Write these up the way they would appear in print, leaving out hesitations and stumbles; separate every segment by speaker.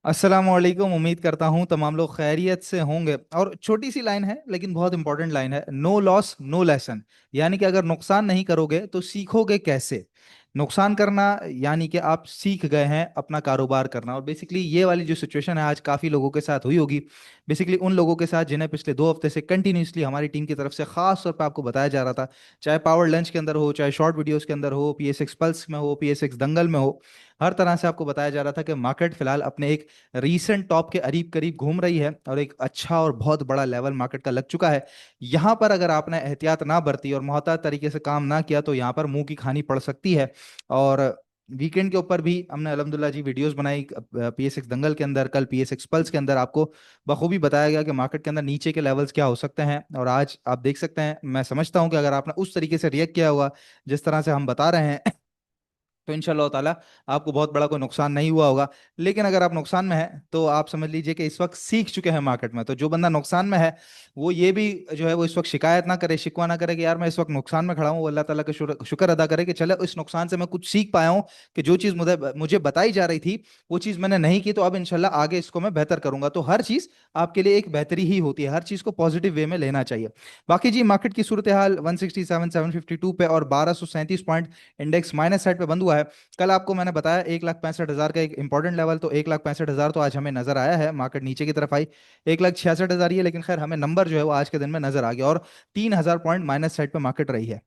Speaker 1: अस्सलाम वालेकुम। उम्मीद करता हूँ तमाम लोग खैरियत से होंगे। और छोटी सी लाइन है लेकिन बहुत इंपॉर्टेंट लाइन है, नो लॉस नो लेसन। यानी कि अगर नुकसान नहीं करोगे तो सीखोगे कैसे। नुकसान करना यानी कि आप सीख गए हैं अपना कारोबार करना। और बेसिकली ये वाली जो सिचुएशन है आज काफ़ी लोगों के साथ हुई होगी। बेसिकली उन लोगों के साथ जिन्हें पिछले 2 हफ्ते से कंटिन्यूसली हमारी टीम की तरफ से खास तौर पर आपको बताया जा रहा था, चाहे पावर लंच के अंदर हो, चाहे शॉर्ट वीडियोस के अंदर हो, PS6 पल्स में हो, PS6 दंगल में हो, हर तरह से आपको बताया जा रहा था कि मार्केट फिलहाल अपने एक रीसेंट टॉप के करीब करीब घूम रही है और एक अच्छा और बहुत बड़ा लेवल मार्केट का लग चुका है। यहाँ पर अगर आपने एहतियात ना बरती और मोहतात तरीके से काम ना किया तो यहाँ पर मुंह की खानी पड़ सकती है। और वीकेंड के ऊपर भी हमने अल्हम्दुलिल्लाह जी वीडियोस बनाई, PS6 दंगल के अंदर, कल PS6 पल्स के अंदर आपको बखूबी बताया गया कि मार्केट के अंदर नीचे के लेवल्स क्या हो सकते हैं। और आज आप देख सकते हैं, मैं समझता हूं कि अगर आपने उस तरीके से रिएक्ट किया हुआ जिस तरह से हम बता रहे हैं तो इंशाल्लाह ताला आपको बहुत बड़ा कोई नुकसान नहीं हुआ होगा। लेकिन अगर आप नुकसान में हैं तो आप समझ लीजिए कि इस वक्त सीख चुके हैं मार्केट में। तो जो बंदा नुकसान में है वो ये भी जो है वो इस वक्त शिकायत ना करे, शिकवा ना करे कि यार मैं इस वक्त नुकसान में खड़ा हूँ। वो अल्लाह ताला का शुक्र शुक्र अदा करे कि चले इस नुकसान से मैं कुछ सीख पाया हूँ, कि जो चीज़ मुझे मुझे बताई जा रही थी वो चीज़ मैंने नहीं की, तो अब इंशाल्लाह आगे इसको मैं बेहतर करूंगा। तो हर चीज़ आपके लिए एक बेहतरी ही होती है, हर चीज़ को पॉजिटिव वे में लेना चाहिए। बाकी जी मार्केट की सूरत हाल 167 752 पे और 1237 पॉइंट इंडेक्स माइनस साइड पे बंद हुआ है। कल आपको मैंने बताया 1,65,000 का एक इंपॉर्टेंट लेवल, तो 1,65,000 तो आज हमें नजर आया है। मार्केट नीचे की तरफ आई 1,66,000 ही है, लेकिन खैर हमें नंबर जो है वो आज के दिन में नजर आ गया और 3,000 पॉइंट माइनस साइड पे मार्केट रही है।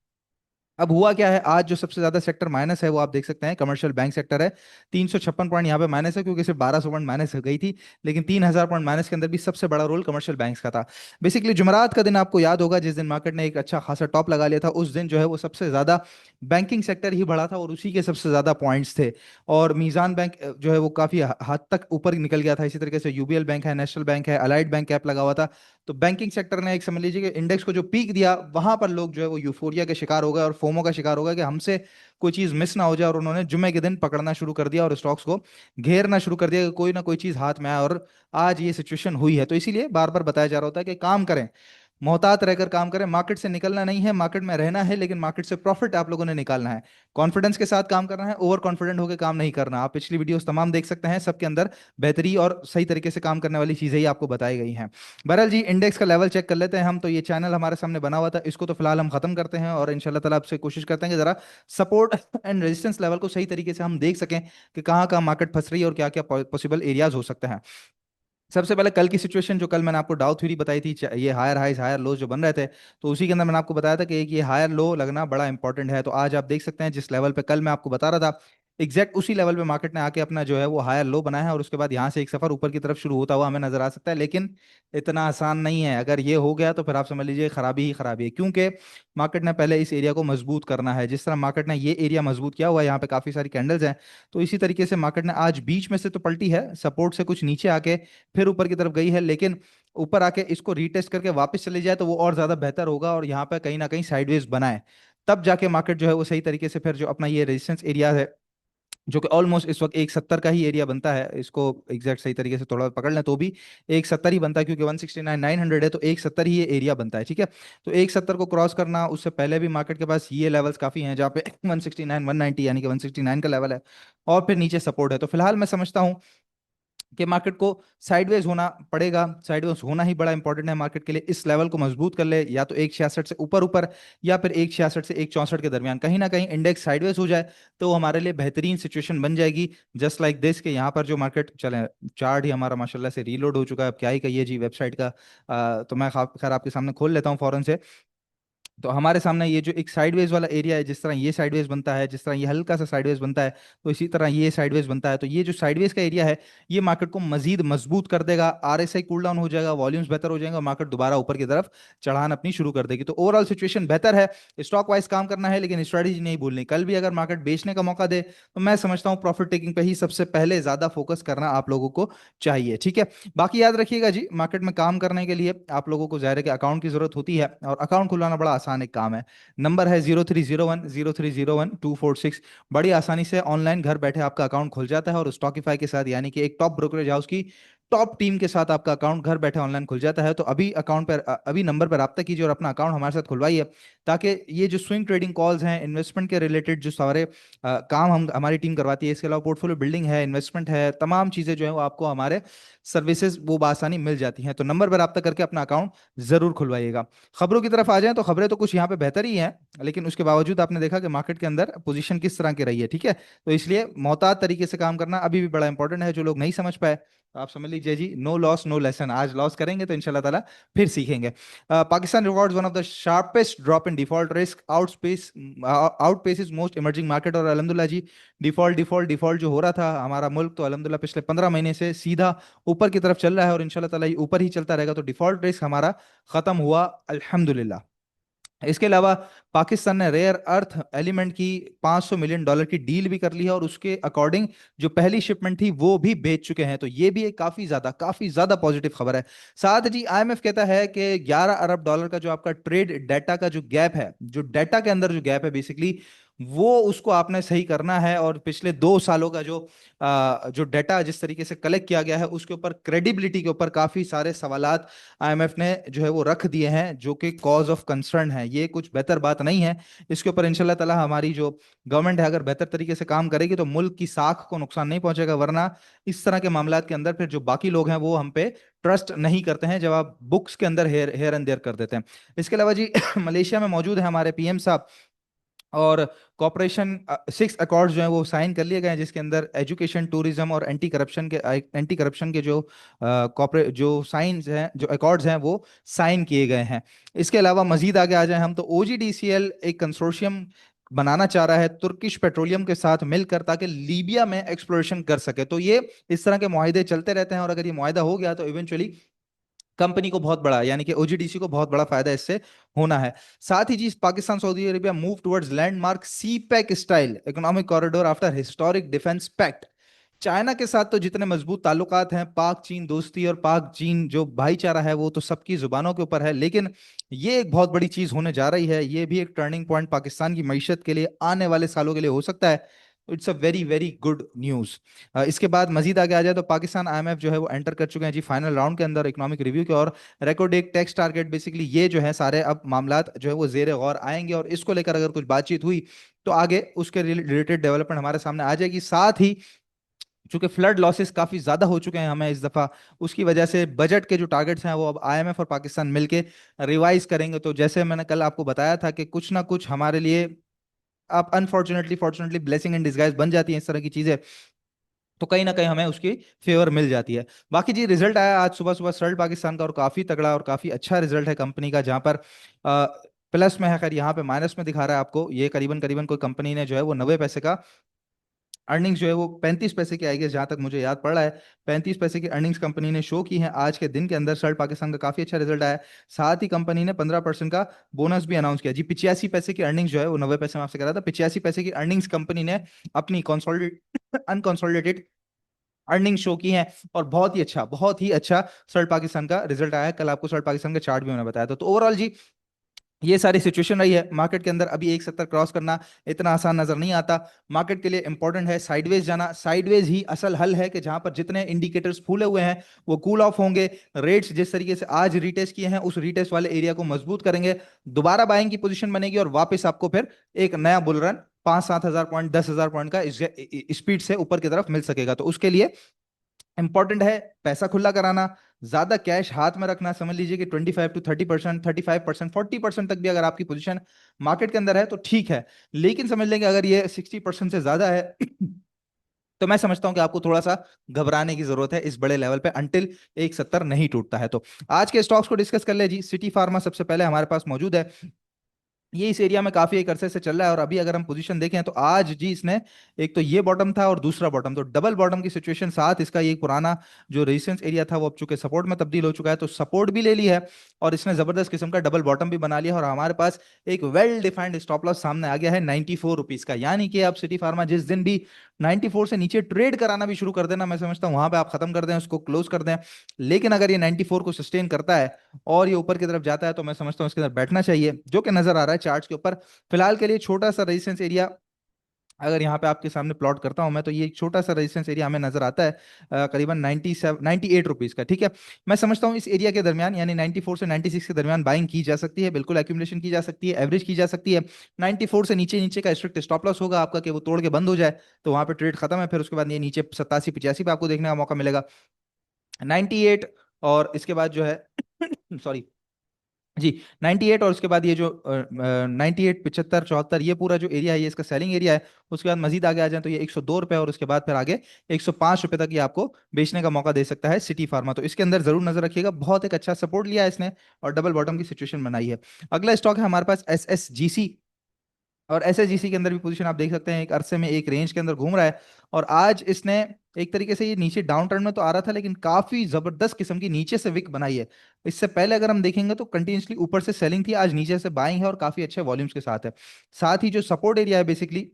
Speaker 1: अब हुआ क्या है, आज जो सबसे ज्यादा सेक्टर माइनस है वो आप देख सकते हैं कमर्शियल बैंक सेक्टर है। 356 पॉइंट यहाँ पे माइनस है, क्योंकि सिर्फ 1200 पॉइंट माइनस हो गई थी। लेकिन 3,000 पॉइंट माइनस के अंदर भी सबसे बड़ा रोल कमर्शियल बैंक्स का था। बेसिकली जुमरात का दिन आपको याद होगा, जिस दिन मार्केट ने एक अच्छा खासा टॉप लगा लिया था, उस दिन जो है वो सबसे ज्यादा बैंकिंग सेक्टर ही बढ़ा था और उसी के सबसे ज्यादा पॉइंट्स थे। और मीजान बैंक जो है वो काफी हद तक ऊपर निकल गया था। इसी तरीके से यूबीएल बैंक है, नेशनल बैंक है, अलाइड बैंक कैप लगा हुआ था। तो बैंकिंग सेक्टर ने एक समझ लीजिए कि इंडेक्स को जो पीक दिया, वहां पर लोग जो है वो यूफोरिया के शिकार हो गए और फोमो का शिकार हो गए कि हमसे कोई चीज मिस ना हो जाए। और उन्होंने जुमे के दिन पकड़ना शुरू कर दिया और स्टॉक्स को घेरना शुरू कर दिया कि कोई ना कोई चीज हाथ में आए। और आज ये सिचुएशन हुई है। तो इसीलिए बार बार बताया जा रहा होता है कि काम करें, मोहतात रहकर काम करें। मार्केट से निकलना नहीं है, मार्केट में रहना है, लेकिन मार्केट से प्रॉफिट आप लोगों ने निकालना है। कॉन्फिडेंस के साथ काम करना है, ओवर कॉन्फिडेंट होकर काम नहीं करना। आप पिछली वीडियोस तमाम देख सकते हैं, सबके अंदर बेहतरी और सही तरीके से काम करने वाली चीजें ही आपको बताई गई हैं। बहरहाल जी इंडेक्स का लेवल चेक कर लेते हैं हम। तो ये चैनल हमारे सामने बना हुआ था, इसको तो फिलहाल हम खत्म करते हैं और इंशाल्लाह ताला आपसे कोशिश करते हैं कि जरा सपोर्ट एंड रेजिस्टेंस लेवल को सही तरीके से हम देख सकें कि कहाँ कहाँ मार्केट फंस रही है और क्या क्या पॉसिबल एरियाज हो सकते हैं। सबसे पहले कल की सिचुएशन जो कल मैंने आपको डाउ थ्योरी बताई थी, ये हायर हाइज हायर लोज जो बन रहे थे, तो उसी के अंदर मैंने आपको बताया था कि एक ये हायर लो लगना बड़ा इंपॉर्टेंट है। तो आज आप देख सकते हैं जिस लेवल पे कल मैं आपको बता रहा था, एग्जैक्ट उसी लेवल पे मार्केट ने आके अपना जो है वो हायर लो बनाया है और उसके बाद यहाँ से एक सफर ऊपर की तरफ शुरू होता हुआ हमें नजर आ सकता है। लेकिन इतना आसान नहीं है। अगर ये हो गया तो फिर आप समझ लीजिए खराबी ही खराबी है, क्योंकि मार्केट ने पहले इस एरिया को मजबूत करना है। जिस तरह मार्केट ने ये एरिया मजबूत किया हुआ है, यहाँ पे काफी सारी कैंडल्स हैं, तो इसी तरीके से मार्केट ने आज बीच में से तो पलटी है, सपोर्ट से कुछ नीचे आके फिर ऊपर की तरफ गई है। लेकिन ऊपर आके इसको रीटेस्ट करके वापस चले जाए तो वो और ज्यादा बेहतर होगा और यहाँ पे कहीं ना कहीं साइडवेज बनाए, तब जाके मार्केट जो है वो सही तरीके से फिर जो अपना ये रेजिस्टेंस एरिया है, जो कि ऑलमोस्ट इस वक्त 170 का ही एरिया बनता है, इसको एग्जैक्ट सही तरीके से थोड़ा पकड़ लें तो भी 170 ही बनता है, क्योंकि 169,900 है तो 170 ही ये एरिया बनता है। ठीक है, तो 170 को क्रॉस करना, उससे पहले भी मार्केट के पास ये लेवल्स काफी हैं जहाँ पे 169 190 यानी कि 169 का लेवल है और फिर नीचे सपोर्ट है। तो फिलहाल मैं समझता हूँ कि मार्केट को साइडवेज होना पड़ेगा। साइडवेज होना ही बड़ा इंपॉर्टेंट है मार्केट के लिए। इस लेवल को मजबूत कर ले, या तो 166 से ऊपर ऊपर, या फिर 166 से 164 के दरमियान कहीं ना कहीं इंडेक्स साइडवेज हो जाए तो हमारे लिए बेहतरीन सिचुएशन बन जाएगी। जस्ट लाइक दिस के यहाँ पर जो मार्केट चले, चार्ट ही हमारा माशाल्लाह से रीलोड हो चुका है। अब क्या ही कहिए जी वेबसाइट का। तो मैं खैर आपके सामने खोल लेता हूँ फौरन से। तो हमारे सामने ये जो एक साइडवेज वाला एरिया है, जिस तरह ये साइडवेज बनता है, जिस तरह ये हल्का सा साइडवेज बनता है, तो इसी तरह ये साइडवेज बनता है। तो ये जो साइडवेज का एरिया है, ये मार्केट को मजीद मजबूत कर देगा। RSI कूल डाउन हो जाएगा, वॉल्यूम्स बेहतर हो जाएंगे और मार्केट दोबारा ऊपर की तरफ चढ़ान अपनी शुरू कर देगी। तो ओवरऑल सिचुएशन बेहतर है। स्टॉक वाइज काम करना है, लेकिन स्ट्रेटेजी नहीं भूलनी। कल भी अगर मार्केट बेचने का मौका दे तो मैं समझता हूँ प्रॉफिट टेकिंग पे ही सबसे पहले ज्यादा फोकस करना आप लोगों को चाहिए। ठीक है, बाकी याद रखिएगा जी, मार्केट में काम करने के लिए आप लोगों को जाहिर है कि अकाउंट की जरूरत होती है, और अकाउंट खुलवाना बड़ा आसान एक काम है। नंबर है 0301 0301 246। बड़ी आसानी से ऑनलाइन घर बैठे आपका अकाउंट खुल जाता है और स्टॉकिफाई के साथ, यानी कि एक टॉप ब्रोकरेज हाउस की टॉप टीम के साथ आपका अकाउंट घर बैठे ऑनलाइन खुल जाता है। तो अभी अकाउंट पर अभी नंबर पर रब्ता कीजिए और अपना अकाउंट हमारे साथ खुलवाइए, ताकि ये जो स्विंग ट्रेडिंग कॉल्स हैं, इन्वेस्टमेंट के रिलेटेड जो सारे काम हम हमारी टीम करवाती है, इसके अलावा पोर्टफोलियो बिल्डिंग है, इन्वेस्टमेंट है, तमाम चीज़ें जो है वो आपको हमारे सर्विसेज वो बासानी मिल जाती हैं। तो नंबर पर रब्ता करके अपना अकाउंट जरूर खुलवाइएगा। खबरों की तरफ आ जाएं तो खबरें तो कुछ यहाँ पे बेहतर ही हैं, लेकिन उसके बावजूद आपने देखा कि मार्केट के अंदर पोजीशन किस तरह की रही है, ठीक है। तो इसलिए मोहतात तरीके से काम करना अभी भी बड़ा इंपॉर्टेंट है। जो लोग नहीं समझ पाए तो आप समझ लीजिए जी, नो लॉस नो लेसन। आज लॉस करेंगे तो इंशाल्लाह ताला फिर सीखेंगे। Pakistan records one of the sharpest drop in default risk, outpaces most emerging market. और अल्हम्दुलिल्लाह जी, डिफॉल्ट डिफॉल्ट डिफॉल्ट जो हो रहा था हमारा मुल्क, तो अल्हम्दुलिल्लाह पिछले 15 महीने से सीधा ऊपर की तरफ चल रहा है और इंशाल्लाह ताला ये ऊपर ही चलता रहेगा। तो डिफॉल्ट रिस्क हमारा खत्म हुआ अल्हम्दुलिल्लाह। इसके अलावा पाकिस्तान ने रेयर अर्थ एलिमेंट की $500 मिलियन की डील भी कर ली है, और उसके अकॉर्डिंग जो पहली शिपमेंट थी वो भी बेच चुके हैं। तो ये भी एक काफी ज्यादा पॉजिटिव खबर है। साथ जी आईएमएफ कहता है कि $11 अरब का जो आपका ट्रेड डाटा का जो गैप है, जो डाटा के अंदर जो गैप है बेसिकली, वो उसको आपने सही करना है। और पिछले 2 सालों का जो डाटा जिस तरीके से कलेक्ट किया गया है, उसके ऊपर क्रेडिबिलिटी के ऊपर काफी सारे सवालात आईएमएफ ने जो है वो रख दिए हैं, जो कि कॉज ऑफ कंसर्न है। ये कुछ बेहतर बात नहीं है। इसके ऊपर इंशाल्लाह ताला हमारी जो गवर्नमेंट है अगर बेहतर तरीके से काम करेगी तो मुल्क की साख को नुकसान नहीं पहुंचेगा। वरना इस तरह के मामलात के अंदर फिर जो बाकी लोग हैं वो हम पे ट्रस्ट नहीं करते हैं, जब आप बुक्स के अंदर हेयर हेयर एंड देयर कर देते हैं। इसके अलावा जी मलेशिया में मौजूद है हमारे पीएम साहब, और कॉपरेशन 6 अकॉर्ड्स जो है वो साइन कर लिए गए हैं, जिसके अंदर एजुकेशन, टूरिज्म और एंटी करप्शन के जो कॉपरे जो साइंस हैं, जो अकॉर्ड्स हैं, वो साइन किए गए हैं। इसके अलावा मजीद आगे आ जाए हम तो ओजीडीसीएल एक कंसोर्शियम बनाना चाह रहा है तुर्किश पेट्रोलियम के साथ मिलकर, ताकि लीबिया में एक्सप्लोरेशन कर सके। तो ये इस तरह के मुआहदे चलते रहते हैं, और अगर ये मुआहदा हो गया तो इवेंचुअली कंपनी को बहुत बड़ा, यानी कि ओजीडीसी को बहुत बड़ा फायदा इससे होना है। साथ ही जी Pakistan Saudi Arabia move towards landmark CPEC style economic corridor after historic defence pact. China के साथ तो जितने मजबूत ताल्लुकात हैं, पाक चीन दोस्ती और पाक चीन जो भाईचारा है, वो तो सबकी जुबानों के ऊपर है, लेकिन ये एक बहुत बड़ी चीज होने जा रही है। ये भी एक टर्निंग पॉइंट पाकिस्तान की मईशत के लिए आने वाले सालों के लिए हो सकता है। It's a very very good news. इसके बाद मजीद आगे आ जाए तो पाकिस्तान आईएमएफ जो है वो एंटर कर चुके हैं जी फाइनल राउंड के अंदर इकोनॉमिक रिव्यू के। और रेकॉर्ड एक टैक्स टारगेट, बेसिकली ये जो है सारे अब मामलात जो है वो जेर गौर आएंगे, और इसको लेकर अगर कुछ बातचीत हुई तो आगे उसके रिलेटेड डेवलपमेंट हमारे सामने आ जाएगी। साथ ही चूंकि फ्लड लॉसेस काफी ज्यादा हो चुके हैं हमें इस दफा, उसकी वजह से बजट के जो टारगेट्स हैं वो अब आईएमएफ और पाकिस्तान मिलके रिवाइज करेंगे। तो जैसे मैंने कल आपको बताया था कि कुछ ना कुछ हमारे लिए, आप unfortunately fortunately blessing in disguise बन जाती है इस तरह की चीजें, तो कहीं ना कहीं हमें उसकी फेवर मिल जाती है। बाकी जी रिजल्ट आया आज सुबह सुबह सर्ल्ट पाकिस्तान का, और काफी तगड़ा और काफी अच्छा रिजल्ट है कंपनी का, जहां पर प्लस में है, खैर यहाँ पे माइनस में दिखा रहा है आपको। ये करीबन करीबन कोई कंपनी ने जो है वो 90 पैसे का अर्निंग्स जो है वो 35 पैसे की आएगी, जहां तक मुझे याद पड़ रहा है। 35 पैसे की अर्निंग्स कंपनी ने शो की है आज के दिन के अंदर। सर्ल्ट पाकिस्तान का काफी अच्छा रिजल्ट आया है। साथ ही कंपनी ने 15% का बोनस भी अनाउंस किया जी। 85 पैसे की अर्निंग्स जो है वो 90 पैसे में आपसे कह रहा था, 85 पैसे की अर्निंग्स कंपनी ने अपनी कॉन्सोलिडेट अनकॉन्सोलिडेटेड अर्निंग शो की है। और बहुत ही अच्छा सर्ल्ट पाकिस्तान का रिजल्ट आया है। कल आपको सर्ल्ट पाकिस्तान का चार्ट भी मैंने बताया था। तो ओवरऑल जी ये सारी सिचुएशन रही है मार्केट के अंदर। अभी 170 क्रॉस करना इतना आसान नजर नहीं आता। मार्केट के लिए इंपॉर्टेंट है साइडवेज जाना। साइडवेज ही असल हल है कि जहां पर जितने इंडिकेटर्स फूले हुए हैं वो कूल ऑफ होंगे। रेट्स जिस तरीके से आज रीटेस्ट किए हैं उस रीटेस्ट वाले एरिया को मजबूत करेंगे, दोबारा बाइंग की पोजीशन बनेगी, और वापस आपको फिर एक नया बुल रन 5-7 हज़ार पॉइंट 10 हज़ार पॉइंट का स्पीड से ऊपर की तरफ मिल सकेगा। तो उसके लिए इंपॉर्टेंट है पैसा खुला कराना, ज्यादा कैश हाथ में रखना। समझ लीजिए कि 25 to 30%, 35%, 40% तक भी अगर आपकी पोजीशन मार्केट के अंदर है तो ठीक है। लेकिन समझ लेंगे अगर ये 60% से ज्यादा है तो मैं समझता हूं कि आपको थोड़ा सा घबराने की जरूरत है इस बड़े लेवल पे, अंटिल 170 नहीं टूटता है। तो आज के स्टॉक्स को डिस्कस कर ले जी। सिटी फार्मा सबसे पहले हमारे पास मौजूद है। ये इस एरिया में काफी एक अरसे से चल रहा है, और अभी अगर हम पोजीशन देखें तो आज जी इसने, एक तो ये बॉटम था और दूसरा बॉटम, तो डबल बॉटम की सिचुएशन। साथ इसका ये पुराना जो रेजिस्टेंस एरिया था वो अब चूंकि सपोर्ट में तब्दील हो चुका है, तो सपोर्ट भी ले ली है, और इसने जबरदस्त किस्म का डबल बॉटम भी बना लिया है। और हमारे पास एक वेल डिफाइंड स्टॉप लॉस सामने आ गया है 94 रुपीज का। यानी कि अब सिटी फार्मा जिस दिन भी 94 से नीचे ट्रेड कराना भी शुरू कर देना, मैं समझता हूँ वहां पे आप खत्म कर दें, उसको क्लोज कर दें। लेकिन अगर ये 94 को सस्टेन करता है और ये ऊपर की तरफ जाता है, तो मैं समझता हूँ इसके अंदर बैठना चाहिए, जो कि नजर आ रहा है चार्ट्स के ऊपर। फिलहाल के लिए छोटा सा रेजिस्टेंस एरिया अगर यहाँ पे आपके सामने प्लॉट करता हूँ मैं, तो ये एक छोटा सा रेजिस्टेंस एरिया हमें नजर आता है, करीबन 98 रुपीज का, ठीक है। मैं समझता हूँ इस एरिया के दरमियान, यानी 94 से 96 के दरमियान बाइंग की जा सकती है, बिल्कुल एक्यूमुलेशन की जा सकती है, एवरेज की जा सकती है। 94 से नीचे नीचे का स्ट्रिक्ट स्टॉप लॉस होगा आपका, कि वो तोड़ के बंद हो जाए, तो वहां पे ट्रेड खत्म है। फिर उसके बाद ये नीचे 87 85 पे आपको देखने का मौका मिलेगा। 98 और इसके बाद जो है सॉरी जी, 98 और उसके बाद ये जो 98 75 74, ये पूरा जो एरिया है ये इसका सेलिंग एरिया है। उसके बाद मजीद आगे आ जाए तो ये 102 रुपए, और उसके बाद फिर आगे 105 रुपए तक ये आपको बेचने का मौका दे सकता है सिटी फार्मा। तो इसके अंदर जरूर नजर रखिएगा, बहुत एक अच्छा सपोर्ट लिया है इसने और डबल बॉटम की सिचुएशन बनाई है। अगला स्टॉक है हमारे पास SSGC। और एसएसजीसी के अंदर भी पोजीशन आप देख सकते हैं, एक अरसे में एक रेंज के अंदर घूम रहा है। और आज इसने एक तरीके से, ये नीचे डाउन ट्रेंड में तो आ रहा था, लेकिन काफी जबरदस्त किस्म की नीचे से विक बनाई है। इससे पहले अगर हम देखेंगे तो कंटिन्यूसली ऊपर से सेलिंग थी, आज नीचे से बाइंग है और काफी अच्छे वॉल्यूम्स के साथ है। साथ ही जो सपोर्ट एरिया है बेसिकली,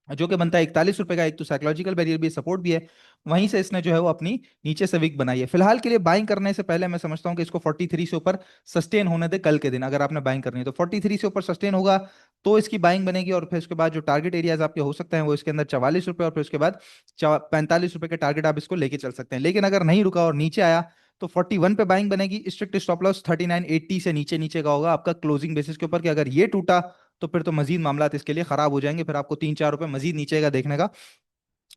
Speaker 1: जो कि बनता है 41 रुपए का, एक तो साइकोलॉजिकल बैरियर भी, सपोर्ट भी है, वहीं से इसने जो है वो अपनी नीचे से विक बनाई है। फिलहाल के लिए बाइंग करने से पहले मैं समझता हूँ कि इसको 43 से ऊपर सस्टेन होने दे। कल के दिन अगर आपने बाइंग करनी है तो 43 से ऊपर सस्टेन होगा तो इसकी बाइंग बनेगी, और फिर उसके बाद जो टारगेट एरियाज आपके हो सकते हैं वो इसके अंदर 44 रुपए, और फिर उसके बाद 45 रुपए के टारगेट आप इसको लेके चल सकते हैं। लेकिन अगर नहीं रुका और नीचे आया तो 41 पे बाइंग बनेगी। स्ट्रिक्ट स्टॉप लॉस 3980 से नीचे नीचे का होगा आपका क्लोजिंग बेसिस के ऊपर, कि अगर ये टूटा तो फिर तो मजीद मामला इसके लिए खराब हो जाएंगे, फिर आपको 3 4 रुपए मजीद नीचे का देखने का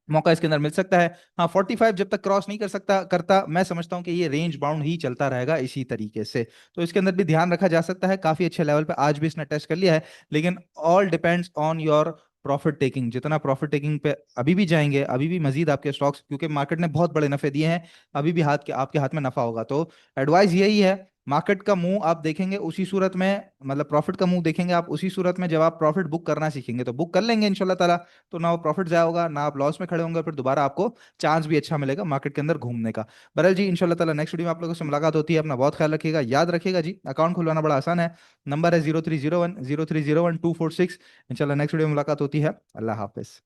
Speaker 1: मौका इसके अंदर मिल सकता है। हाँ, 45 जब तक क्रॉस नहीं कर सकता करता, मैं समझता हूँ कि ये रेंज बाउंड ही चलता रहेगा इसी तरीके से। तो इसके अंदर भी ध्यान रखा जा सकता है, काफी अच्छे लेवल पे आज भी इसने टेस्ट कर लिया है। लेकिन all depends on your profit taking, जितना प्रॉफिट टेकिंग पे अभी भी जाएंगे, अभी भी मजीद आपके स्टॉक्स, क्योंकि मार्केट ने बहुत बड़े नफे दिए हैं, अभी भी हाथ के आपके हाथ में नफा होगा। तो एडवाइस यही है, मार्केट का मुंह आप देखेंगे उसी सूरत में, मतलब प्रॉफिट का मुंह देखेंगे आप उसी सूरत में जब आप प्रॉफिट बुक करना सीखेंगे, तो बुक कर लेंगे इंशाल्लाह ताला, तो ना वो प्रॉफिट जाया होगा ना आप लॉस में खड़े होंगे, फिर दोबारा आपको चांस भी अच्छा मिलेगा मार्केट के अंदर घूमने का। बहरहाल जी, इंशाल्लाह ताला नेक्स्ट वीडियो में आप लोगों से मुलाकात होती है। अपना बहुत ख्याल रखिएगा, याद रखिएगा जी, अकाउंट खुलवाना बड़ा आसान है। नंबर है 0301 0301 246। इंशाल्लाह नेक्स्ट वीडियो में मुलाकात होती है। अल्लाह हाफिज।